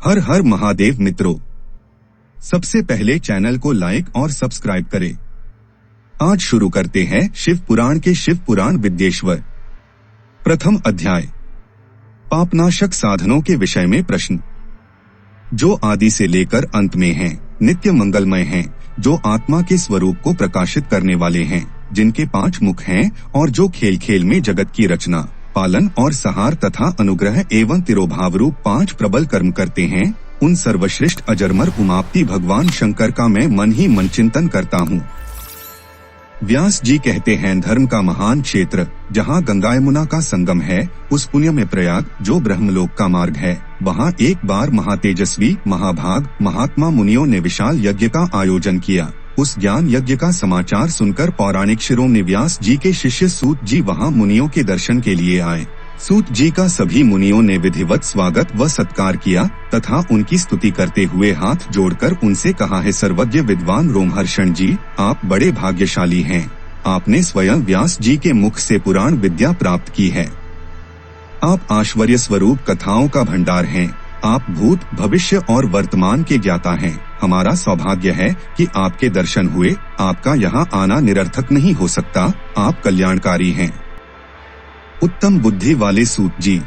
हर हर महादेव मित्रों, सबसे पहले चैनल को लाइक और सब्सक्राइब करें। आज शुरू करते हैं शिव पुराण के शिव पुराण विद्येश्वर। प्रथम अध्याय, पापनाशक साधनों के विषय में प्रश्न। जो आदि से लेकर अंत में हैं, नित्य मंगलमय हैं, जो आत्मा के स्वरूप को प्रकाशित करने वाले हैं, जिनके 5 मुख हैं और जो खेल खेल में जगत की रचना, पालन और सहार तथा अनुग्रह एवं तिरोभाव रूप 5 प्रबल कर्म करते हैं, उन सर्वश्रेष्ठ अजरमर उमापति भगवान शंकर का मैं मन ही मन चिंतन करता हूँ। व्यास जी कहते हैं, धर्म का महान क्षेत्र जहाँ गंगा यमुना का संगम है, उस पुण्य में प्रयाग जो ब्रह्मलोक का मार्ग है, वहाँ एक बार महातेजस्वी महाभाग महात्मा मुनियों ने विशाल यज्ञ का आयोजन किया। उस ज्ञान यज्ञ का समाचार सुनकर पौराणिक शिरोमणि व्यास जी के शिष्य सूत जी वहाँ मुनियों के दर्शन के लिए आए। सूत जी का सभी मुनियों ने विधिवत स्वागत व सत्कार किया तथा उनकी स्तुति करते हुए हाथ जोड़कर उनसे कहा है, सर्वज्ञ विद्वान रोमहर्षण जी, आप बड़े भाग्यशाली हैं। आपने स्वयं व्यास जी के मुख से पुराण विद्या प्राप्त की है। आप ऐश्वर्य स्वरूप कथाओं का भंडार हैं। आप भूत भविष्य और वर्तमान के ज्ञाता हैं। हमारा सौभाग्य है कि आपके दर्शन हुए। आपका यहाँ आना निरर्थक नहीं हो सकता। आप कल्याणकारी हैं। उत्तम बुद्धि वाले सूत जी,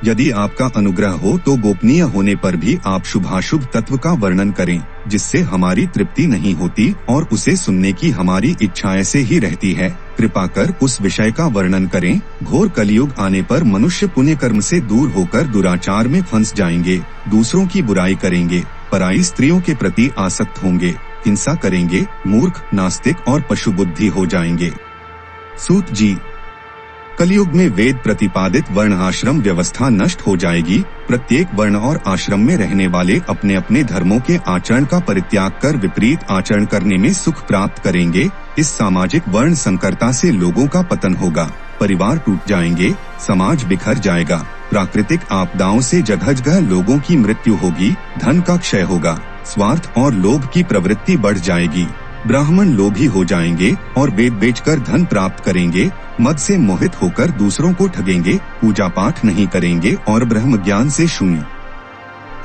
यदि आपका अनुग्रह हो तो गोपनीय होने पर भी आप शुभाशुभ तत्व का वर्णन करें, जिससे हमारी तृप्ति नहीं होती और उसे सुनने की हमारी इच्छा ऐसे ही रहती है। कृपा कर उस विषय का वर्णन करें। घोर कलयुग आने पर मनुष्य पुण्य कर्म से दूर होकर दुराचार में फंस जाएंगे, दूसरों की बुराई करेंगे, पराई स्त्रियों के प्रति आसक्त होंगे, हिंसा करेंगे, मूर्ख, नास्तिक और पशु बुद्धि हो जाएंगे। सूत जी, कलयुग में वेद प्रतिपादित वर्ण आश्रम व्यवस्था नष्ट हो जाएगी। प्रत्येक वर्ण और आश्रम में रहने वाले अपने अपने धर्मों के आचरण का परित्याग कर विपरीत आचरण करने में सुख प्राप्त करेंगे। इस सामाजिक वर्ण संकरता से लोगों का पतन होगा, परिवार टूट जाएंगे, समाज बिखर जाएगा, प्राकृतिक आपदाओं से जगह जगह लोगों की मृत्यु होगी, धन का क्षय होगा, स्वार्थ और लोभ की प्रवृत्ति बढ़ जाएगी, ब्राह्मण लोभी हो जाएंगे और वेद बेचकर धन प्राप्त करेंगे, मद से मोहित होकर दूसरों को ठगेंगे, पूजा पाठ नहीं करेंगे और ब्रह्म ज्ञान से शून्य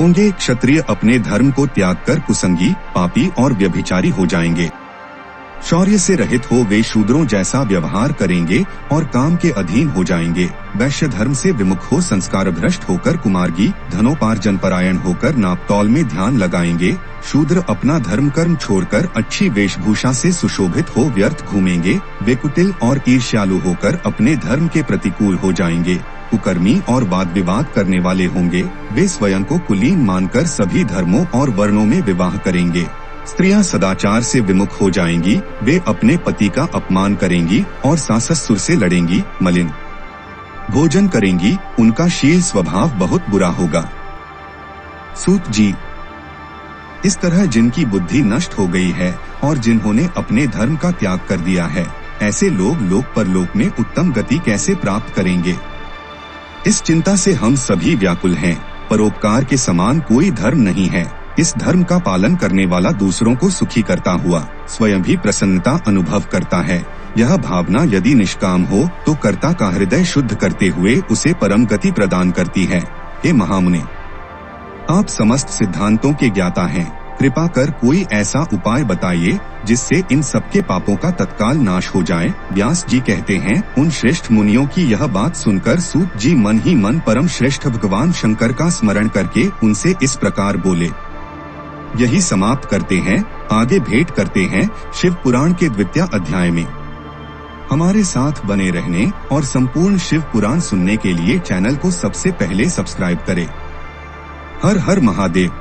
होंगे। क्षत्रिय अपने धर्म को त्याग कर कुसंगी, पापी और व्यभिचारी हो जाएंगे। शौर्य से रहित हो वे शूद्रों जैसा व्यवहार करेंगे और काम के अधीन हो जाएंगे। वैश्य धर्म से विमुख हो संस्कार भ्रष्ट होकर कुमार्गी, धनोपार्जन परायण होकर नापतौल में ध्यान लगाएंगे। शूद्र अपना धर्म कर्म छोड़कर अच्छी वेशभूषा से सुशोभित हो व्यर्थ घूमेंगे। वे कुटिल और ईर्ष्यालु होकर अपने धर्म के प्रतिकूल हो जाएंगे। कुकर्मी और वाद विवाद करने वाले होंगे। वे स्वयं को कुलीन मानकर सभी धर्मों और वर्णों में विवाह करेंगे। स्त्रियां सदाचार से विमुख हो जाएंगी। वे अपने पति का अपमान करेंगी और सास ससुर से लड़ेंगी, मलिन भोजन करेंगी। उनका शील स्वभाव बहुत बुरा होगा। सूत जी, इस तरह जिनकी बुद्धि नष्ट हो गई है और जिन्होंने अपने धर्म का त्याग कर दिया है, ऐसे लोग लोक परलोक में उत्तम गति कैसे प्राप्त करेंगे? इस चिंता से हम सभी व्याकुल हैं। परोपकार के समान कोई धर्म नहीं है। इस धर्म का पालन करने वाला दूसरों को सुखी करता हुआ स्वयं भी प्रसन्नता अनुभव करता है। यह भावना यदि निष्काम हो तो कर्ता का हृदय शुद्ध करते हुए उसे परम गति प्रदान करती है। हे महामुनि, आप समस्त सिद्धांतों के ज्ञाता हैं। कृपा कर कोई ऐसा उपाय बताइए जिससे इन सबके पापों का तत्काल नाश हो जाए। व्यास जी कहते हैं, उन श्रेष्ठ मुनियों की यह बात सुनकर सूत जी मन ही मन परम श्रेष्ठ भगवान शंकर का स्मरण करके उनसे इस प्रकार बोले। यही समाप्त करते हैं। आगे भेंट करते हैं शिव पुराण के 2वें अध्याय में। हमारे साथ बने रहने और संपूर्ण शिव पुराण सुनने के लिए चैनल को सबसे पहले सब्सक्राइब करें। हर हर महादेव।